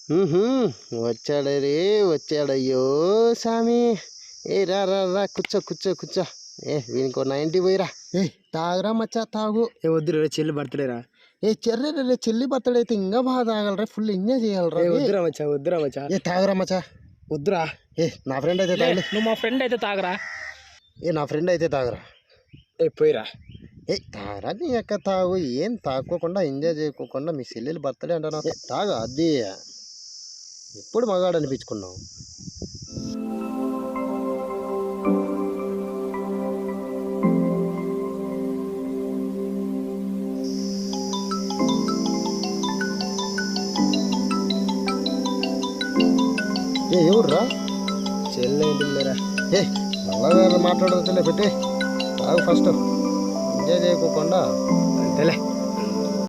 వచ్చాడు రే వచ్చాడయ్యో సామి. ఏ రా రా రా కూర్చో కూర్చో కూర్చో. వీనికి 90 పోయిరా. తాగురా మచ్చా తాగు. వద్దురా చెల్లి బర్త్డేరా. చెర్రే చెల్లి బర్త్డే అయితే ఇంకా బాగా తాగలరా, ఫుల్ ఎంజాయ్ చేయాలరా. వద్దురా మచ్చా. తాగురా మచ్చా. వద్దురా. నా ఫ్రెండ్ అయితే తాగలే. నువ్వు మా ఫ్రెండ్ అయితే తాగరా. నా ఫ్రెండ్ అయితే తాగరా. పోయిరా. తాగరా నీ యొక్క తాగు. ఏం తాకోకుండా ఎంజాయ్ చేయకోకుండా మీ చెల్లెలు బర్త్డే అంటున్నా. తాగు అది ఎప్పుడు మగాడు అనిపించుకున్నావు. ఎవర్రా? చెల్లి ఏంటిరా? మళ్ళా మాట్లాడవచ్చులే, పెట్టి తాగు ఫస్ట్. ఎంజాయ్ చేయకోకుండా. అంతేలే.